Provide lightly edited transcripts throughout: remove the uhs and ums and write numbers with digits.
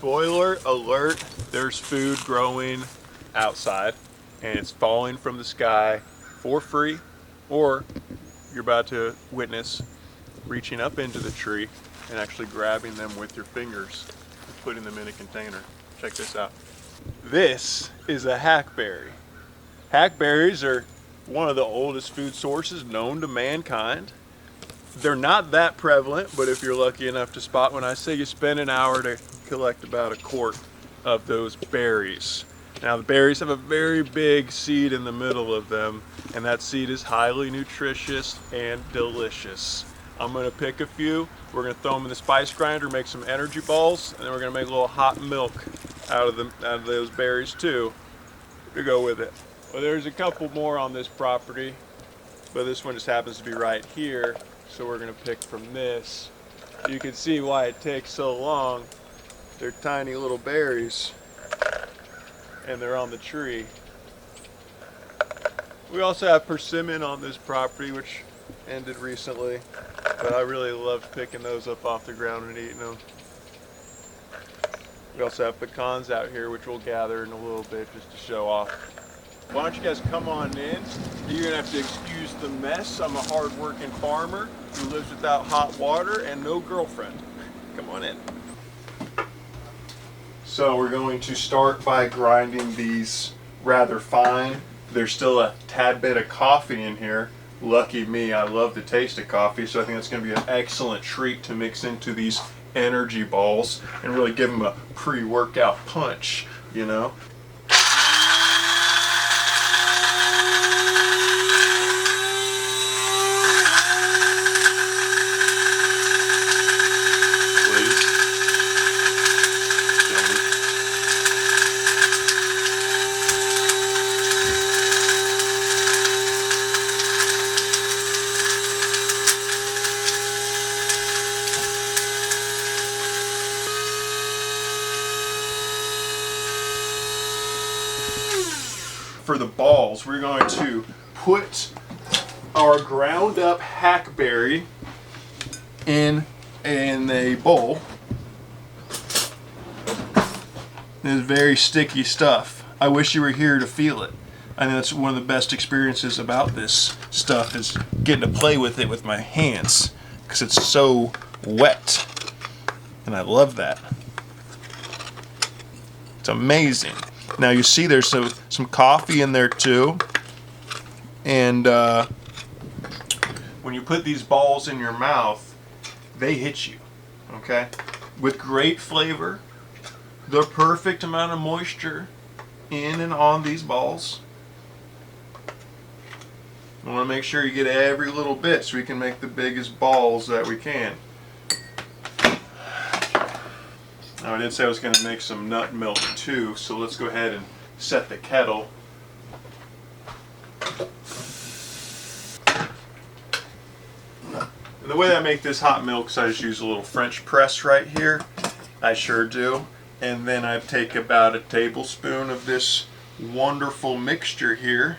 Spoiler alert, there's food growing outside and it's falling from the sky for free, or you're about to witness reaching up into the tree and actually grabbing them with your fingers and putting them in a container. Check this out. This is a hackberry. Hackberries are one of the oldest food sources known to mankind. They're not that prevalent, but if you're lucky enough to spot one, I say you spend an hour to collect about a quart of those berries. Now the berries have a very big seed in the middle of them, and that seed is highly nutritious and delicious. I'm gonna pick a few, we're gonna throw them in the spice grinder, make some energy balls, and then we're gonna make a little hot milk out of those berries too, to go with it. Well, there's a couple more on this property, but this one just happens to be right here. So we're gonna pick from this. You can see why it takes so long. They're tiny little berries and they're on the tree. We also have persimmon on this property, which ended recently, but I really love picking those up off the ground and eating them. We also have pecans out here, which we'll gather in a little bit just to show off. Why don't you guys come on in? You're gonna have to excuse the mess. I'm a hard-working farmer who lives without hot water and no girlfriend. Come on in. So we're going to start by grinding these rather fine. There's still a tad bit of coffee in here. Lucky me, I love the taste of coffee, so I think that's gonna be an excellent treat to mix into these energy balls and really give them a pre-workout punch, you know? For the balls, we're going to put our ground up hackberry in a bowl. This is very sticky stuff. I wish you were here to feel it. I think that's one of the best experiences about this stuff, is getting to play with it with my hands, because it's so wet, and I love that. It's amazing. Now you see there's some coffee in there too, and when you put these balls in your mouth, they hit you, okay? With great flavor, the perfect amount of moisture in and on these balls. I want to make sure you get every little bit so we can make the biggest balls that we can. Now I did say I was going to make some nut milk too, so let's go ahead and set the kettle. And the way I make this hot milk is I just use a little French press right here. I sure do. And then I take about a tablespoon of this wonderful mixture here.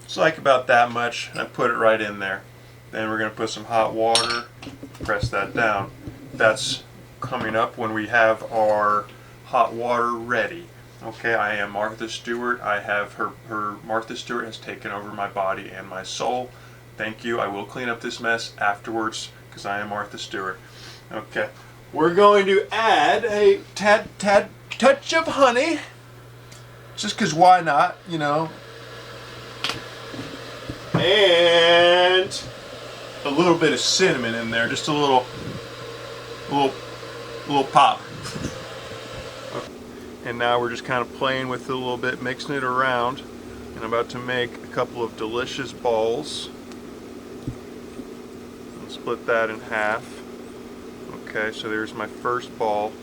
It's like about that much, and I put it right in there. Then we're going to put some hot water, press that down. That's coming up when we have our hot water ready. Okay, I am Martha Stewart. I have her Martha Stewart has taken over my body and my soul. Thank you. I will clean up this mess afterwards because I am Martha Stewart. Okay, we're going to add a tad touch of honey, just because why not, you know, and a little bit of cinnamon in there, just a little pop. And now we're just kind of playing with it a little bit, mixing it around, and I'm about to make a couple of delicious balls. I'll split that in half. Okay, so there's my first ball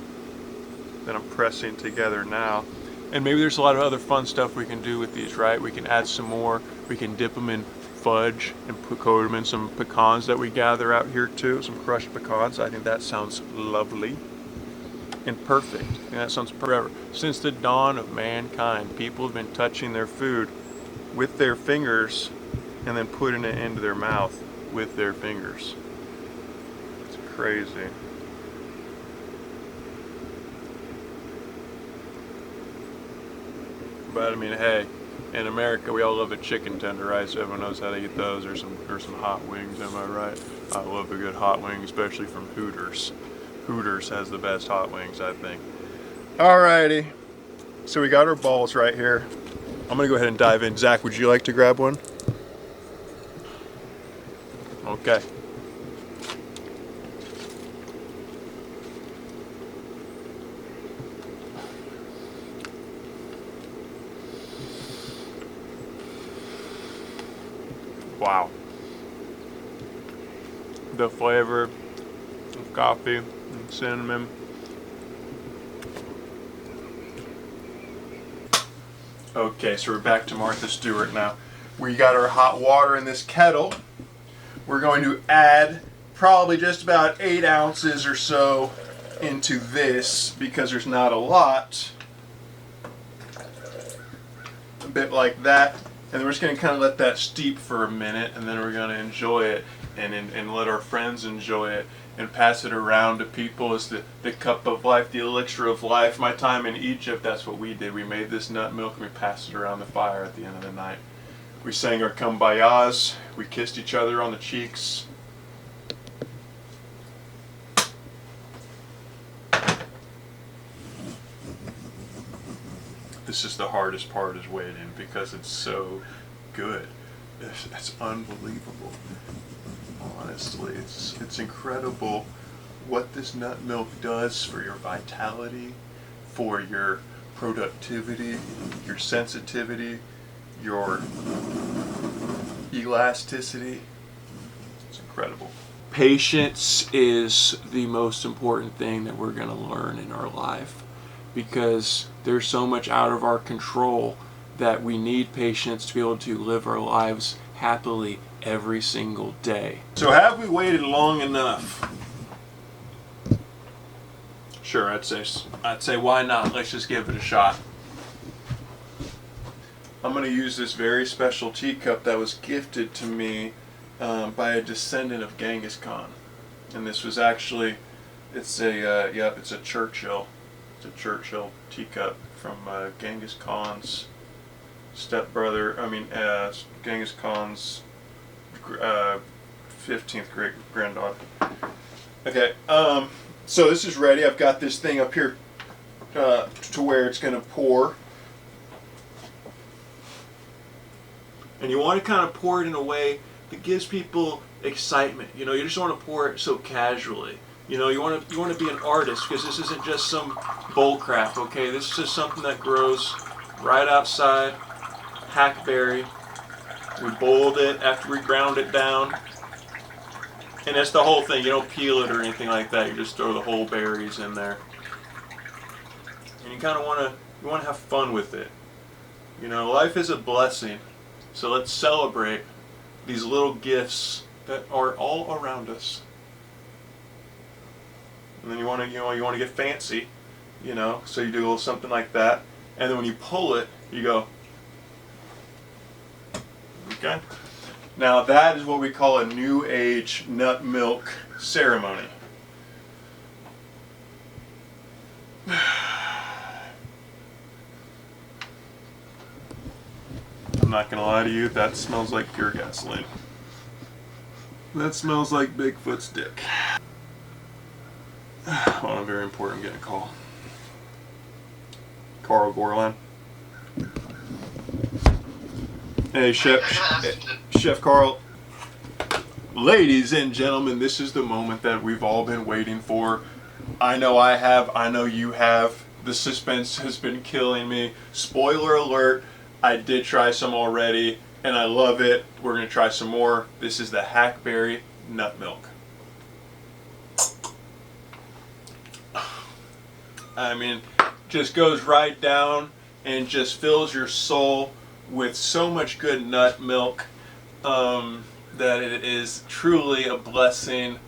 that I'm pressing together now. And maybe there's a lot of other fun stuff we can do with these, right? We can add some more. We can dip them in fudge and coat them in some pecans that we gather out here too, some crushed pecans. I think that sounds lovely and perfect. And that sounds forever. Since the dawn of mankind, people have been touching their food with their fingers and then putting it into their mouth with their fingers. It's crazy. But I mean, hey, in America we all love a chicken tender, right? So everyone knows how to eat those, or some hot wings. Am I right? I love a good hot wing, especially from Hooters. Hooters has the best hot wings, I think. Alrighty, so we got our balls right here. I'm gonna go ahead and dive in. Zach, would you like to grab one? Okay. Wow. The flavor of coffee and cinnamon. Okay, so we're back to Martha Stewart now. We got our hot water in this kettle. We're going to add probably just about 8 ounces or so into this because there's not a lot. A bit like that. And then we're just going to kind of let that steep for a minute, and then we're going to enjoy it and let our friends enjoy it and pass it around to people as the cup of life, the elixir of life. My time in Egypt, that's what we did. We made this nut milk and we passed it around the fire at the end of the night. We sang our kumbayas, we kissed each other on the cheeks. This is the hardest part, is waiting, because it's so good. It's unbelievable. Honestly, it's incredible what this nut milk does for your vitality, for your productivity, your sensitivity, your elasticity. It's incredible. Patience is the most important thing that we're going to learn in our life, because there's so much out of our control that we need patience to be able to live our lives happily every single day. So have we waited long enough? Sure, I'd say why not? Let's just give it a shot. I'm going to use this very special teacup that was gifted to me by a descendant of Genghis Khan. And this was actually, it's a Churchill. It's a Churchill teacup from Genghis Khan's stepbrother, Genghis Khan's 15th great granddaughter. Okay, so this is ready. I've got this thing up here to where it's going to pour. And you want to kind of pour it in a way that gives people excitement. You know, you just want to pour it so casually. You know, you want to be an artist, because this isn't just some bull crap, okay? This is just something that grows right outside. Hackberry. We boiled it after we ground it down. And that's the whole thing. You don't peel it or anything like that. You just throw the whole berries in there. And you kind of want to have fun with it. You know, life is a blessing. So let's celebrate these little gifts that are all around us. And then you want to get fancy, you know, so you do a little something like that. And then when you pull it, you go, okay? Now that is what we call a New Age nut milk ceremony. I'm not gonna lie to you, that smells like pure gasoline. That smells like Bigfoot's dick. On a very important, getting a call. Carl Gorlan. Hey, Chef Carl. Ladies and gentlemen, this is the moment that we've all been waiting for. I know I have, I know you have. The suspense has been killing me. Spoiler alert, I did try some already, and I love it. We're going to try some more. This is the Hackberry nut milk. I mean, just goes right down and just fills your soul with so much good nut milk that it is truly a blessing